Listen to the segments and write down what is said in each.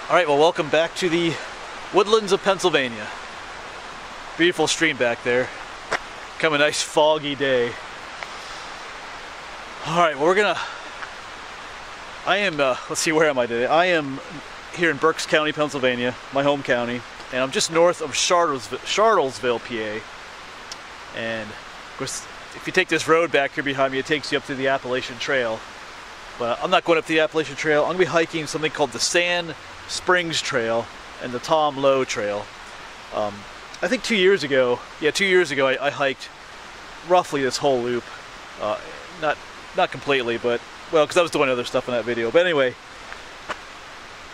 Alright, well, welcome back to the woodlands of Pennsylvania. Beautiful stream back there. Come a nice foggy day. Alright, well, let's see, where am I today? I am here in Berks County, Pennsylvania, my home county, and I'm just north of Charlottesville, PA. And, of course, if you take this road back here behind me, it takes you up to the Appalachian Trail. But I'm not going up the Appalachian Trail. I'm going to be hiking something called the Sand Springs Trail and the Lowe Trail. I think 2 years ago, I hiked roughly this whole loop. Not completely, but, well, because I was doing other stuff in that video. But anyway,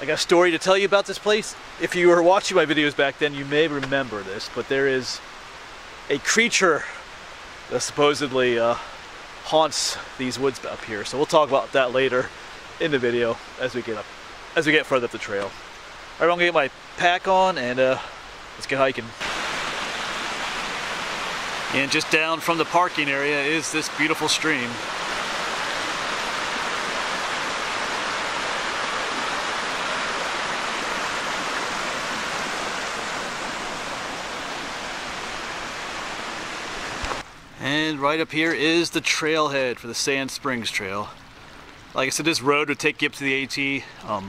I got a story to tell you about this place. If you were watching my videos back then, you may remember this, but there is a creature that supposedly haunts these woods up here. So we'll talk about that later in the video as we get further up the trail. All right, I'm gonna get my pack on and let's get hiking. And just down from the parking area is this beautiful stream. And right up here is the trailhead for the Sand Springs Trail. Like I said, this road would take you up to the AT.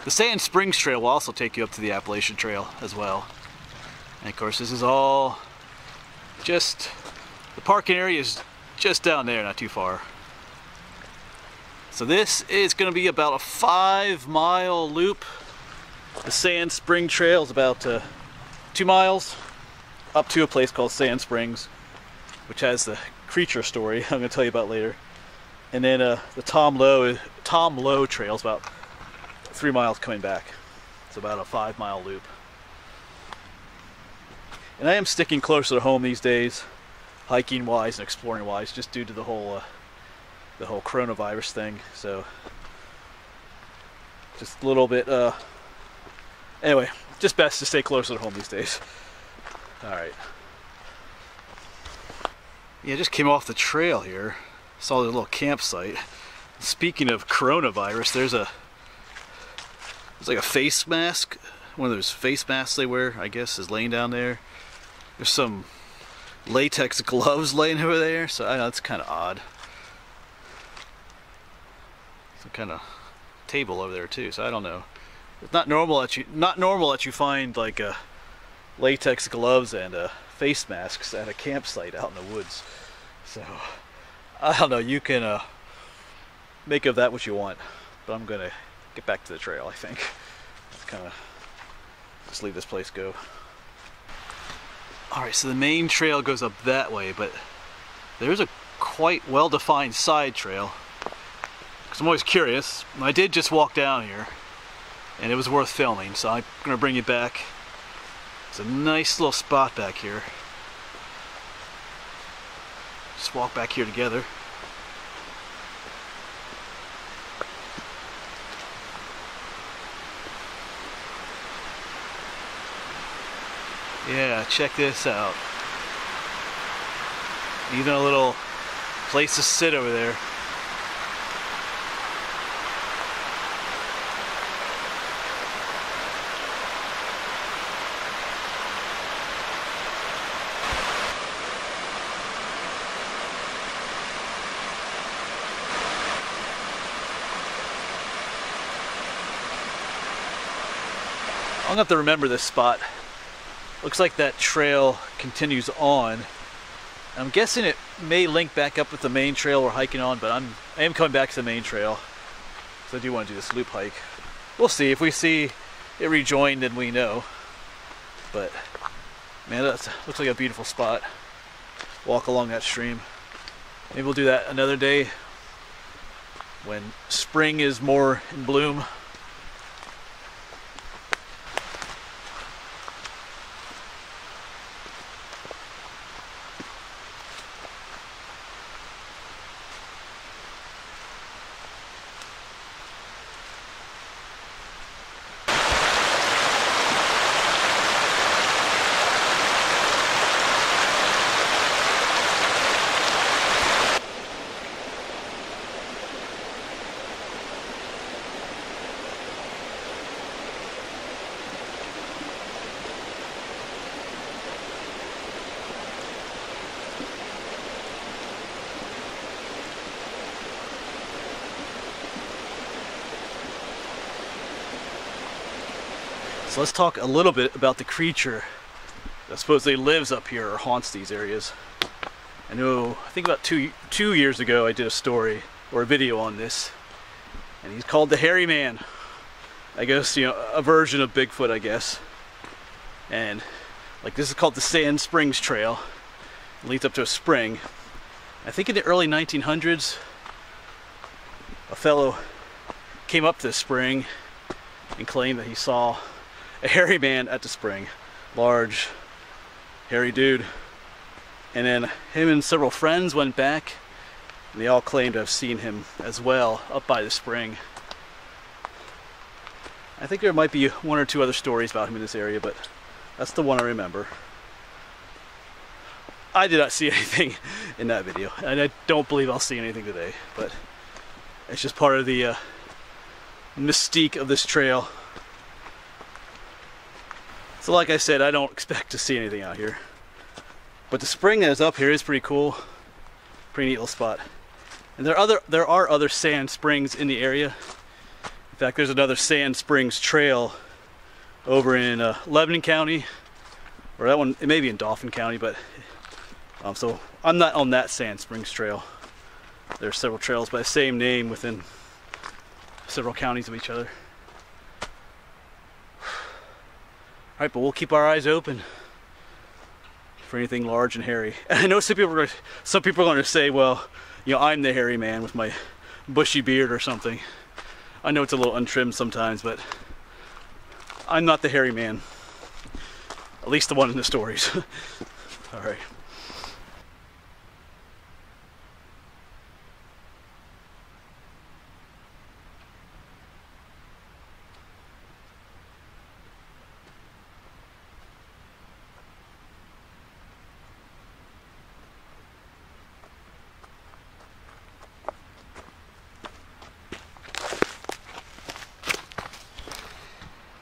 The Sand Springs Trail will also take you up to the Appalachian Trail as well. And of course, this is all just, the parking area is just down there, not too far. So this is going to be about a 5-mile loop. The Sand Spring Trail is about 2 miles up to a place called Sand Springs, which has the creature story I'm going to tell you about later. And then the Lowe Trail is about 3 miles coming back. It's about a 5-mile loop. And I am sticking closer to home these days, hiking wise and exploring wise, just due to the whole coronavirus thing. So just a little bit. Anyway, just best to stay closer to home these days. All right. Yeah, I just came off the trail here. Saw the little campsite. Speaking of coronavirus, there's like a face mask. One of those face masks they wear, I guess, is laying down there. There's some latex gloves laying over there, so I know it's kind of odd. Some kind of table over there too, so I don't know. It's not normal that you find like latex gloves and face masks at a campsite out in the woods. So I don't know, you can make of that what you want, but I'm gonna get back to the trail, I think. Let's kind of just leave this place go. Alright, so the main trail goes up that way, but there's a quite well-defined side trail. Because I'm always curious. I did just walk down here, and it was worth filming, so I'm gonna bring you back. It's a nice little spot back here. Just walk back here together. Yeah, check this out. Even a little place to sit over there. I'm gonna have to remember this spot. Looks like that trail continues on. I'm guessing it may link back up with the main trail we're hiking on, but I am coming back to the main trail. So I do want to do this loop hike. We'll see. If we see it rejoined, then we know. But man, that looks like a beautiful spot. Walk along that stream. Maybe we'll do that another day when spring is more in bloom. So let's talk a little bit about the creature that supposedly lives up here or haunts these areas. I think about two years ago I did a story or a video on this, and he's called the HairyMan. I guess, you know, a version of Bigfoot, I guess. And like, this is called the Sand Springs Trail. It leads up to a spring. I think in the early 1900s, a fellow came up to the spring and claimed that he saw a hairy man at the spring. Large, hairy dude. And then him and several friends went back, and they all claimed to have seen him as well up by the spring. I think there might be one or two other stories about him in this area, but that's the one I remember. I did not see anything in that video, and I don't believe I'll see anything today, but it's just part of the mystique of this trail. So like I said, I don't expect to see anything out here. But the spring that is up here is pretty cool. Pretty neat little spot. And there are other sand springs in the area. In fact, there's another Sand Springs Trail over in Lebanon County. Or that one, it may be in Dauphin County, but so I'm not on that Sand Springs Trail. There are several trails by the same name within several counties of each other. Alright, but we'll keep our eyes open for anything large and hairy. And I know some people are going to say, well, you know, I'm the hairy man with my bushy beard or something. I know it's a little untrimmed sometimes, but I'm not the hairy man. At least the one in the stories. Alright.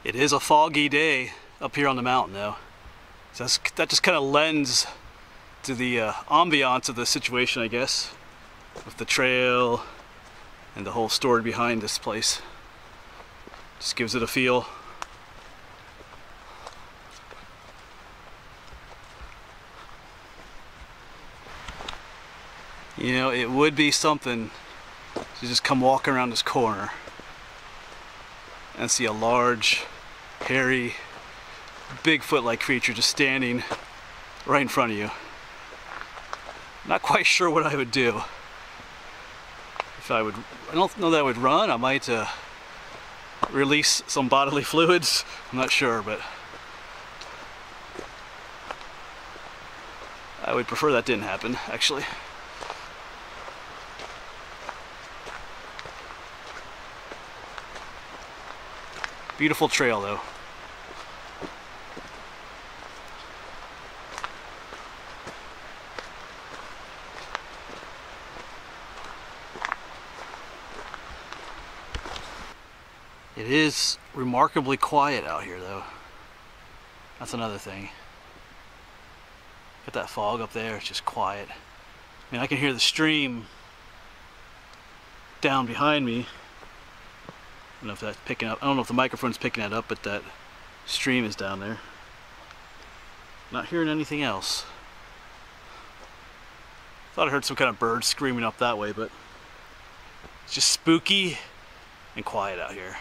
It is a foggy day up here on the mountain though. So that just kind of lends to the ambiance of the situation, I guess, with the trail and the whole story behind this place. Just gives it a feel. You know, it would be something to just come walking around this corner and see a large, hairy, Bigfoot-like creature just standing right in front of you. Not quite sure what I would do. I don't know that I would run. I might release some bodily fluids. I'm not sure, but I would prefer that didn't happen, actually. Beautiful trail though. It is remarkably quiet out here though. That's another thing. Got that fog up there, it's just quiet. I mean, I can hear the stream down behind me. I don't know if that's picking up. I don't know if the microphone's picking that up, but that stream is down there. Not hearing anything else. Thought I heard some kind of bird screaming up that way, but it's just spooky and quiet out here.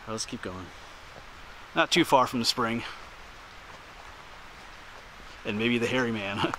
Let's keep going. Not too far from the spring. And maybe the hairy man.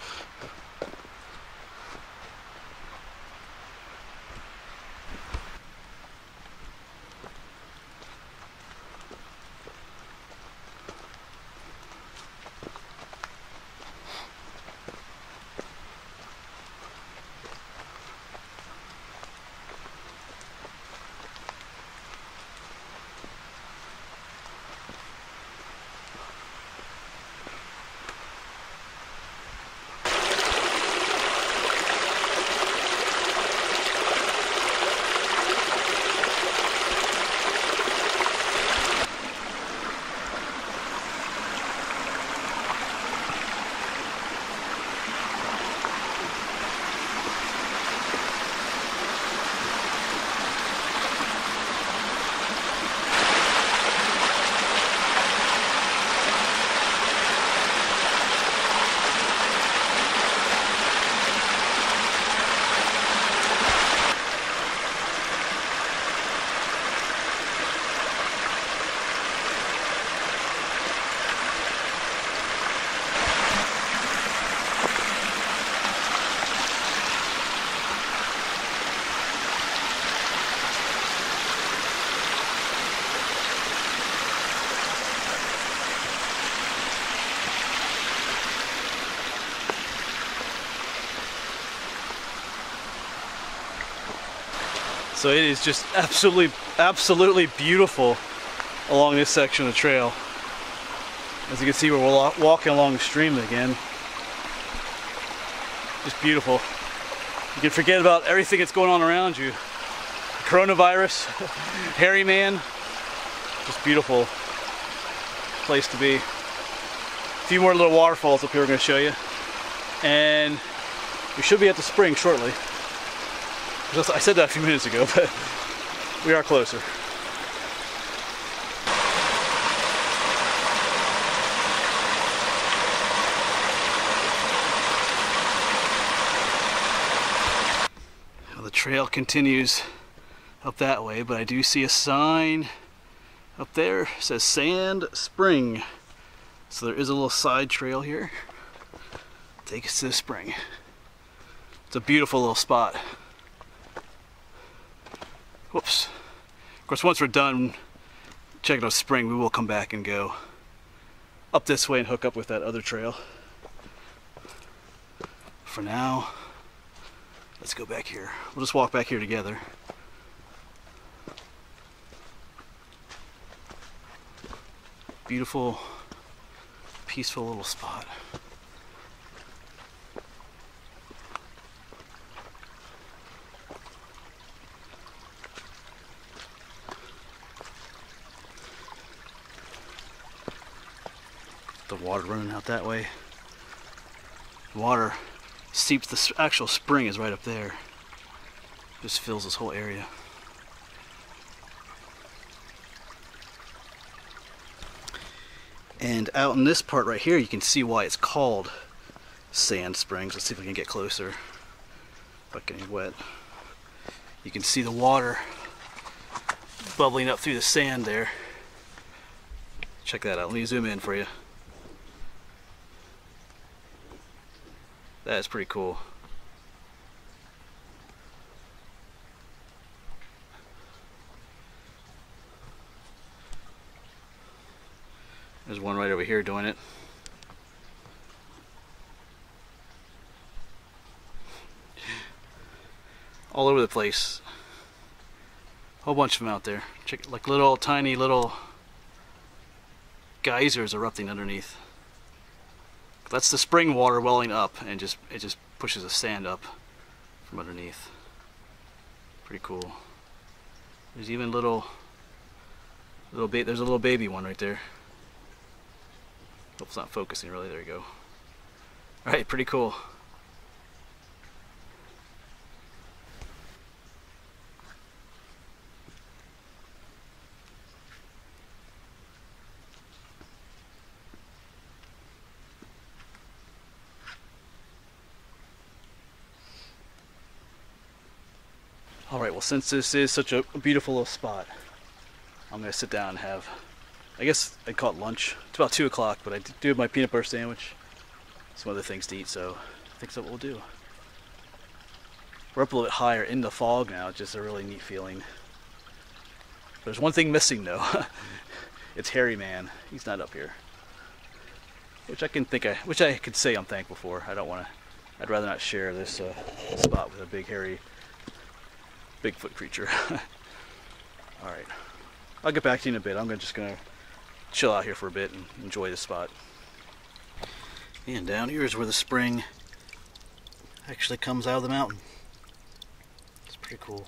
So it is just absolutely beautiful along this section of the trail. As you can see, we're walking along the stream again. Just beautiful. You can forget about everything that's going on around you. Coronavirus, HairyMan, just beautiful place to be. A few more little waterfalls up here we're going to show you. And we should be at the spring shortly. I said that a few minutes ago, but we are closer. Well, the trail continues up that way, but I do see a sign up there. It says Sand Spring. So there is a little side trail here. Take us to the spring. It's a beautiful little spot. Whoops. Of course, once we're done checking out spring, we will come back and go up this way and hook up with that other trail. For now, let's go back here. We'll just walk back here together. Beautiful, peaceful little spot. The water running out that way. Water seeps, the actual spring is right up there. Just fills this whole area. And out in this part right here, you can see why it's called Sand Springs. Let's see if we can get closer without getting wet. You can see the water bubbling up through the sand there. Check that out. Let me zoom in for you. That is pretty cool. There's one right over here doing it. All over the place. Whole bunch of them out there. Check, like little tiny little geysers erupting underneath. That's the spring water welling up, and it just pushes the sand up from underneath. Pretty cool. There's even there's a little baby one right there. Hope it's not focusing really. There you go. Alright, pretty cool. Alright, well, since this is such a beautiful little spot, I'm going to sit down and have, I guess I'd call it lunch. It's about 2 o'clock, but I do have my peanut butter sandwich, some other things to eat, so I think that's what we'll do. We're up a little bit higher in the fog now. It's just a really neat feeling. There's one thing missing though. It's HairyMan. He's not up here, which I could say I'm thankful for. I'd rather not share this spot with a big hairy Bigfoot creature. Alright, I'll get back to you in a bit. I'm just gonna chill out here for a bit and enjoy this spot. And down here is where the spring actually comes out of the mountain. It's pretty cool.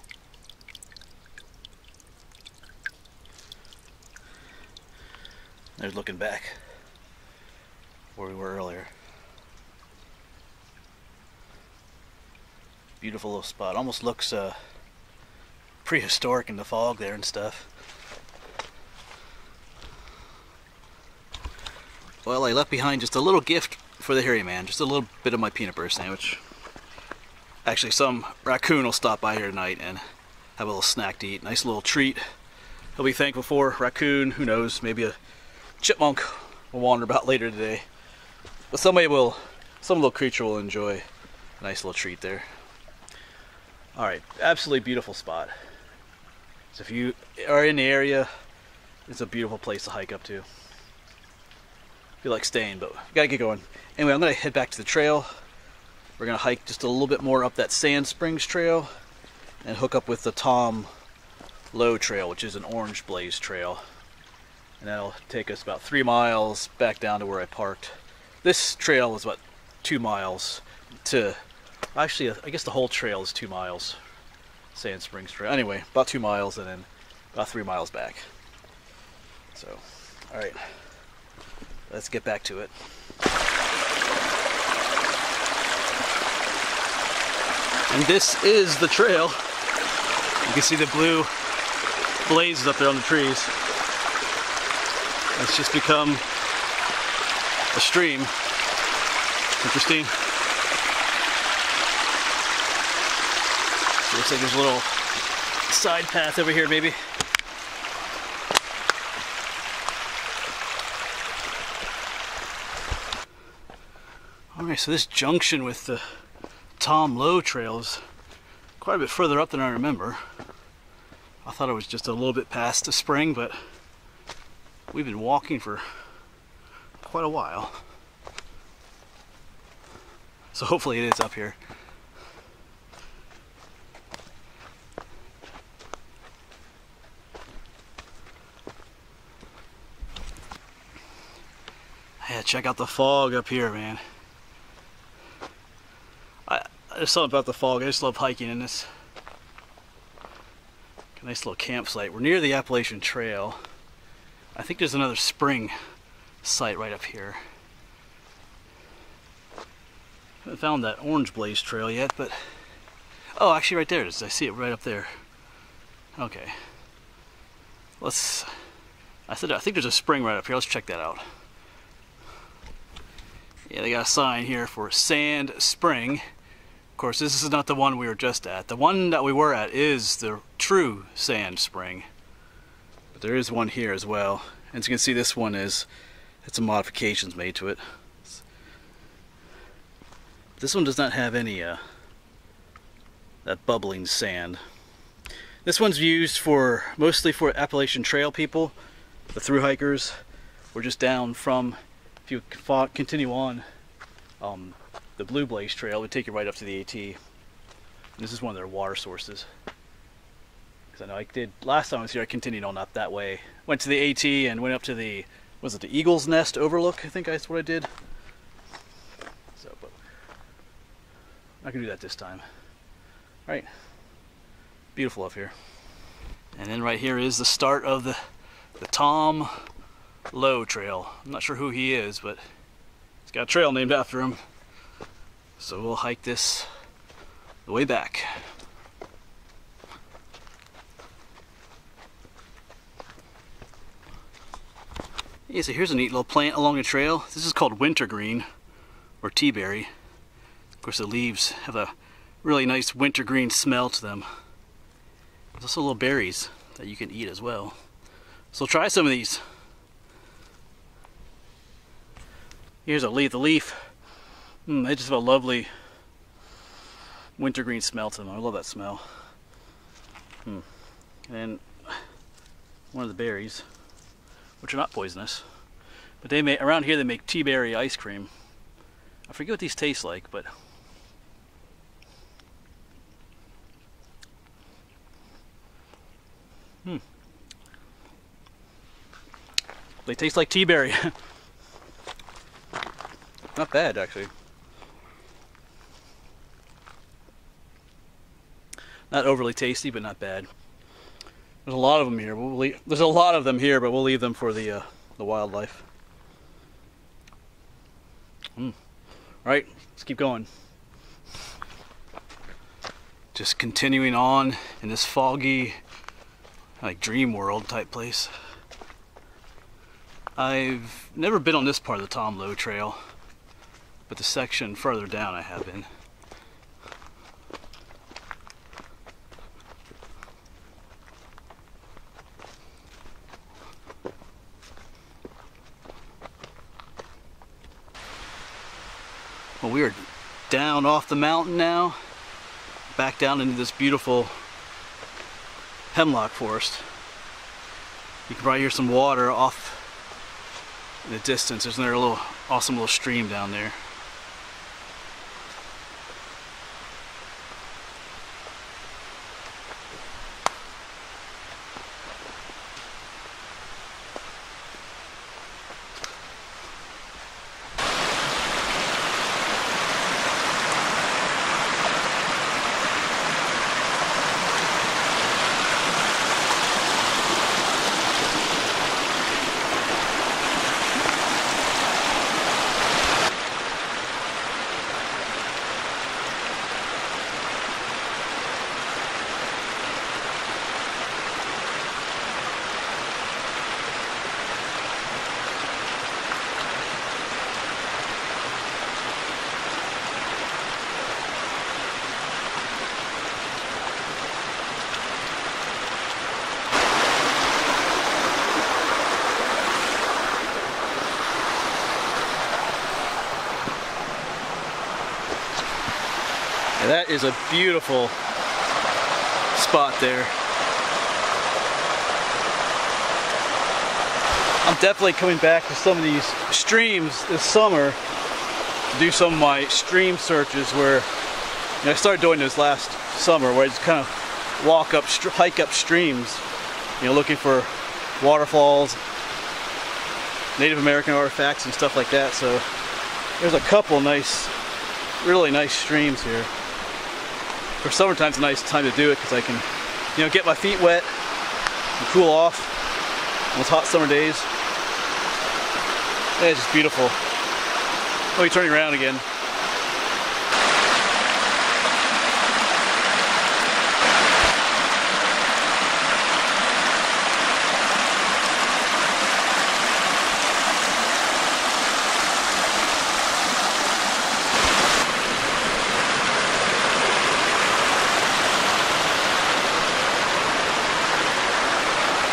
There's looking back where we were earlier. Beautiful little spot. Almost looks prehistoric in the fog there and stuff. Well, I left behind just a little gift for the HairyMan, just a little bit of my peanut butter sandwich. Actually, some raccoon will stop by here tonight and have a little snack to eat. Nice little treat. He'll be thankful for. Raccoon, who knows, maybe a chipmunk will wander about later today. But some little creature will enjoy a nice little treat there. Alright, absolutely beautiful spot. So if you are in the area, it's a beautiful place to hike up to. Feel like staying, but we gotta get going. Anyway, I'm gonna head back to the trail. We're gonna hike just a little bit more up that Sand Springs trail, and hook up with the Lowe Trail, which is an orange blaze trail. And that'll take us about 3 miles back down to where I parked. This trail is about 2 miles to, actually I guess the whole trail is 2 miles. Sand Springs Trail. Anyway, about 2 miles and then about 3 miles back. So, alright, let's get back to it. And this is the trail. You can see the blue blazes up there on the trees. It's just become a stream. Interesting. So looks like there's a little side path over here maybe. Alright, so this junction with the Lowe Trail is quite a bit further up than I remember. I thought it was just a little bit past the spring, but we've been walking for quite a while. So hopefully it is up here. Yeah, check out the fog up here, man. There's something about the fog. I just love hiking in this. A nice little campsite. We're near the Appalachian Trail. I think there's another spring site right up here. Haven't found that orange blaze trail yet, but oh, actually right there it is. I see it right up there. Okay. I think there's a spring right up here. Let's check that out. Yeah, they got a sign here for Sand Spring. Of course, this is not the one we were just at. The one that we were at is the true Sand Spring. But there is one here as well. And as you can see, this one had some modifications made to it. This one does not have any that bubbling sand. This one's used mostly for Appalachian Trail people, the thru hikers. We're just down from, if you continue on the Blue Blaze Trail, it would take you right up to the AT. And this is one of their water sources. Because I know I did, last time I was here, I continued on up that way. Went to the AT and went up to the, was it the Eagle's Nest overlook? I think that's what I did. So, but I'm not going to do that this time. Alright. Beautiful up here. And then right here is the start of the Lowe Trail. I'm not sure who he is, but he's got a trail named after him. So we'll hike this the way back. Yeah, so here's a neat little plant along the trail. This is called wintergreen, or teaberry. Of course, the leaves have a really nice wintergreen smell to them. There's also little berries that you can eat as well. So try some of these. Here's a leaf. The leaf, they just have a lovely wintergreen smell to them. I love that smell. And then one of the berries, which are not poisonous, but around here they make teaberry ice cream. I forget what these taste like, but they taste like teaberry. Not bad, actually. Not overly tasty, but not bad. There's a lot of them here. There's a lot of them here, but we'll leave them for the wildlife. All right, let's keep going. Just continuing on in this foggy, like dream world type place. I've never been on this part of the Lowe Trail, but the section further down I have been. Well, we are down off the mountain now, back down into this beautiful Hemlock Forest. You can probably hear some water off in the distance. There's another little awesome little stream down there. is a beautiful spot there. I'm definitely coming back to some of these streams this summer to do some of my stream searches where, you know, I started doing this last summer where I just kind of hike up streams, you know, looking for waterfalls, Native American artifacts and stuff like that. So there's a couple nice, really nice streams here. For summertime, it's a nice time to do it because I can, you know, get my feet wet and cool off on those hot summer days. Yeah, it's just beautiful. Let me turn around again.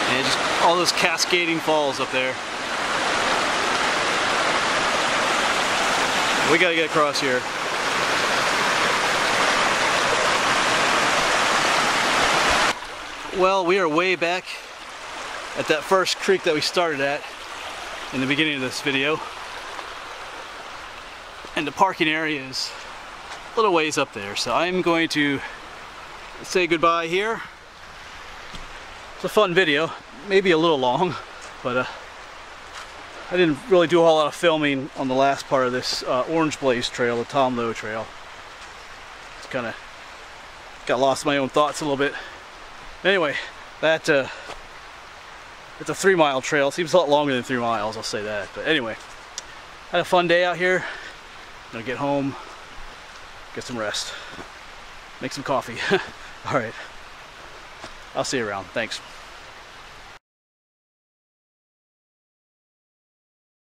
And just all those cascading falls up there. We gotta get across here. Well, we are way back at that first creek that we started at in the beginning of this video. And the parking area is a little ways up there. So I'm going to say goodbye here. It's a fun video, maybe a little long, but I didn't really do a whole lot of filming on the last part of this Orange Blaze Trail, the Lowe Trail. It's kind of got lost in my own thoughts a little bit. Anyway, that it's a 3-mile trail. Seems a lot longer than 3 miles, I'll say that. But anyway, had a fun day out here. I'm gonna get home, get some rest, make some coffee. All right, I'll see you around. Thanks.